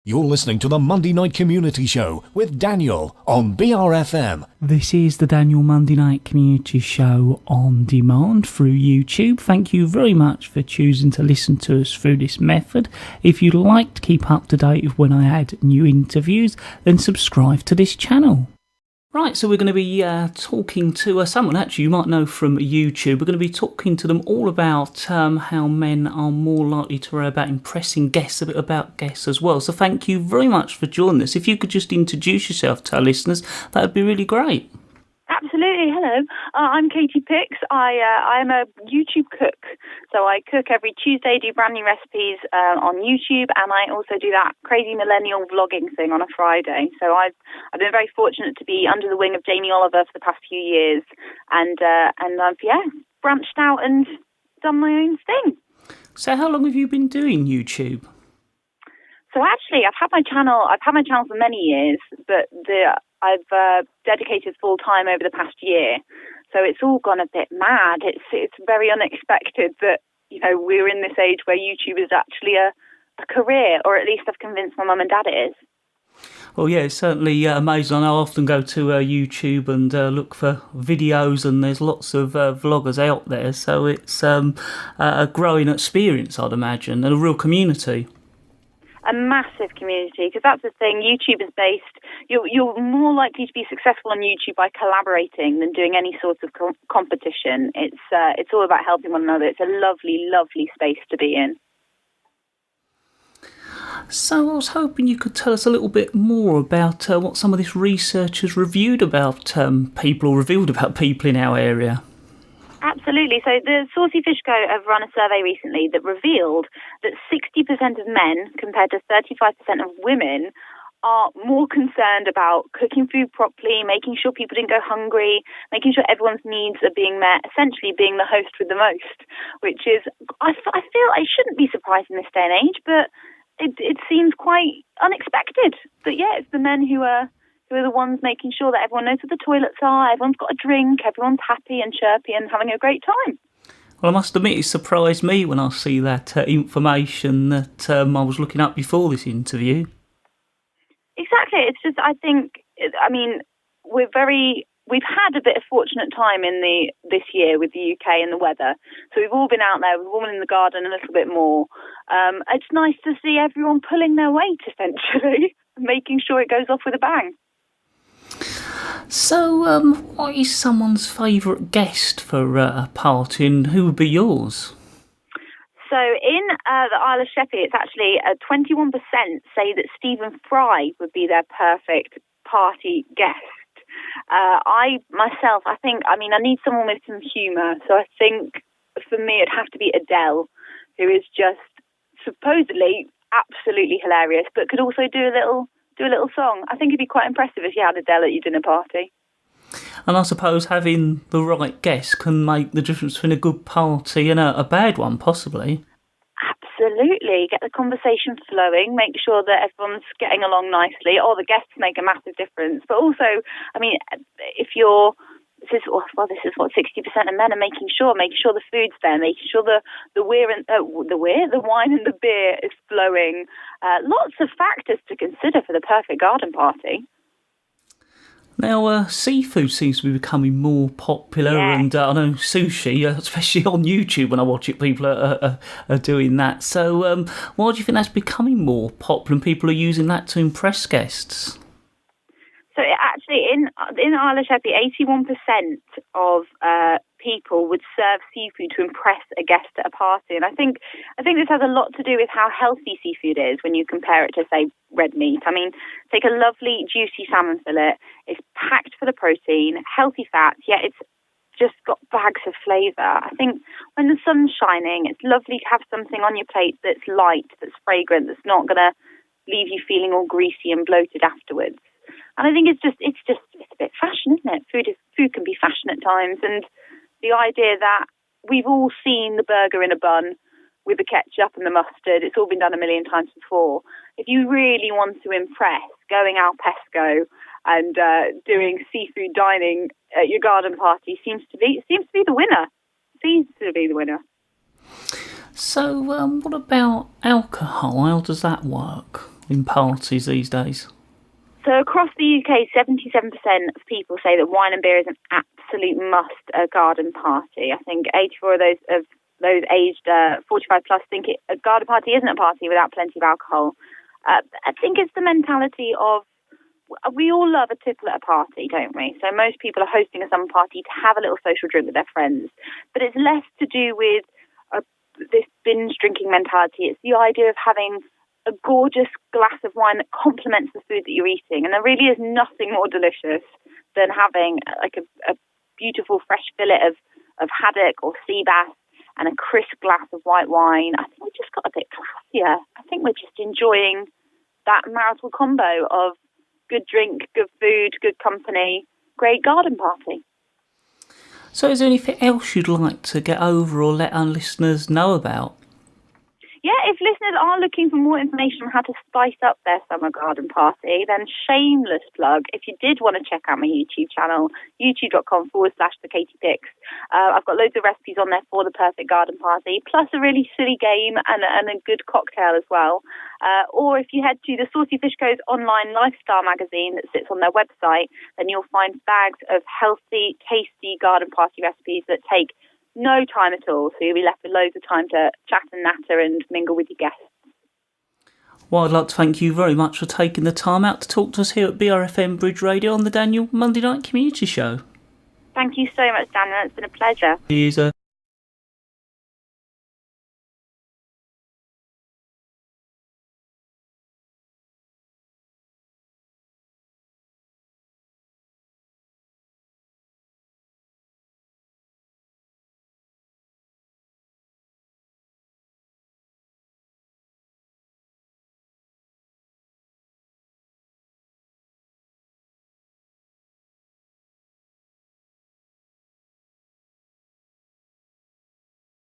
You're listening to the Monday Night Community Show with Daniel on BRFM. This is the Daniel Monday Night Community Show on demand through YouTube. Thank you very much for choosing to listen to us through this method. If you'd like to keep up to date with when I add new interviews, then subscribe to this channel. Right, so we're going to be talking to someone actually you might know from YouTube. We're going to be talking to them all about how men are more likely to worry about impressing guests, a bit about guests as well. So thank you very much for joining us. If you could just introduce yourself to our listeners, that would be really great. Absolutely. Hello. I'm Katie Pix. I'm a YouTube cook. So I cook every Tuesday, do brand new recipes on YouTube, and I also do that crazy millennial vlogging thing on a Friday. So I've been very fortunate to be under the wing of Jamie Oliver for the past few years, and I've branched out and done my own thing. So how long have you been doing YouTube? So actually, I've had my channel for many years, but I've dedicated full time over the past year. So it's all gone a bit mad. It's very unexpected that, you know, we're in this age where YouTube is actually a career, or at least I've convinced my mum and dad it is. Well, yeah, it's certainly amazing. I often go to YouTube and look for videos, and there's lots of vloggers out there. So it's a growing experience, I'd imagine, and a real community. A massive community, because that's the thing. YouTube is based. You're more likely to be successful on YouTube by collaborating than doing any sort of competition. It's all about helping one another. It's a lovely, lovely space to be in. So I was hoping you could tell us a little bit more about what some of this research has reviewed about people, or revealed about people in our area. Absolutely. So the Saucy Fish Co have run a survey recently that revealed that 60% of men compared to 35% of women are more concerned about cooking food properly, making sure people didn't go hungry, making sure everyone's needs are being met, essentially being the host with the most, which is, I feel I shouldn't be surprised in this day and age, but it seems quite unexpected. But yeah, it's the men who are the ones making sure that everyone knows where the toilets are, everyone's got a drink, everyone's happy and chirpy and having a great time. Well, I must admit, it surprised me when I see that information that I was looking up before this interview. Exactly. It's just, we've had a bit of fortunate time this year with the UK and the weather. So we've all been out there, we've all been in the garden a little bit more. It's nice to see everyone pulling their weight, essentially, making sure it goes off with a bang. So, what is someone's favourite guest for a party, and who would be yours? So, in the Isle of Sheppey, it's actually 21% say that Stephen Fry would be their perfect party guest. I need someone with some humour. So, I think for me, it'd have to be Adele, who is just supposedly absolutely hilarious, but could also do a little song. I think it'd be quite impressive if you had Adele at your dinner party. And I suppose having the right guest can make the difference between a good party and a bad one, possibly. Absolutely. Get the conversation flowing, make sure that everyone's getting along nicely, or the guests make a massive difference. But also, if you're this is what 60% of men are making sure the food's there, making sure the wine and the beer is flowing. Lots of factors to consider for the perfect garden party. Now, seafood seems to be becoming more popular, and I know sushi, especially on YouTube when I watch it, people are doing that. So why do you think that's becoming more popular and people are using that to impress guests? So actually, in Isle of Sheppey, 81% of people would serve seafood to impress a guest at a party, and I think this has a lot to do with how healthy seafood is when you compare it to, say, red meat. I mean, take a lovely juicy salmon fillet. It's packed full of protein, healthy fats, yet it's just got bags of flavour. I think when the sun's shining, it's lovely to have something on your plate that's light, that's fragrant, that's not going to leave you feeling all greasy and bloated afterwards. And I think it's a bit fashion, isn't it? Food can be fashion at times, and the idea that we've all seen the burger in a bun with the ketchup and the mustard, it's all been done a million times before. If you really want to impress, going al pesco and doing seafood dining at your garden party seems to be the winner. Seems to be the winner. So, what about alcohol? How does that work? in parties these days? So across the UK, 77% of people say that wine and beer is an absolute must at a garden party. I think 84 of those aged 45 plus think a garden party isn't a party without plenty of alcohol. I think it's the mentality of, we all love a tipple at a party, don't we? So most people are hosting a summer party to have a little social drink with their friends. But it's less to do with this binge drinking mentality. It's the idea of having a gorgeous glass of wine that complements the food that you're eating. And there really is nothing more delicious than having like a beautiful fresh fillet of haddock or sea bass and a crisp glass of white wine. I think we just got a bit classier. I think we're just enjoying that marital combo of good drink, good food, good company, great garden party. So is there anything else you'd like to get over or let our listeners know about? Yeah, if listeners are looking for more information on how to spice up their summer garden party, then shameless plug, if you did want to check out my YouTube channel, youtube.com/the Katie Pix, I've got loads of recipes on there for the perfect garden party, plus a really silly game and a good cocktail as well. Or if you head to the Saucy Fish Co's online lifestyle magazine that sits on their website, then you'll find bags of healthy, tasty garden party recipes that take no time at all, so you'll be left with loads of time to chat and natter and mingle with your guests. Well, I'd like to thank you very much for taking the time out to talk to us here at BRFM Bridge Radio on the Daniel Monday Night Community Show. Thank you so much, Daniel. It's been a pleasure. Cheers.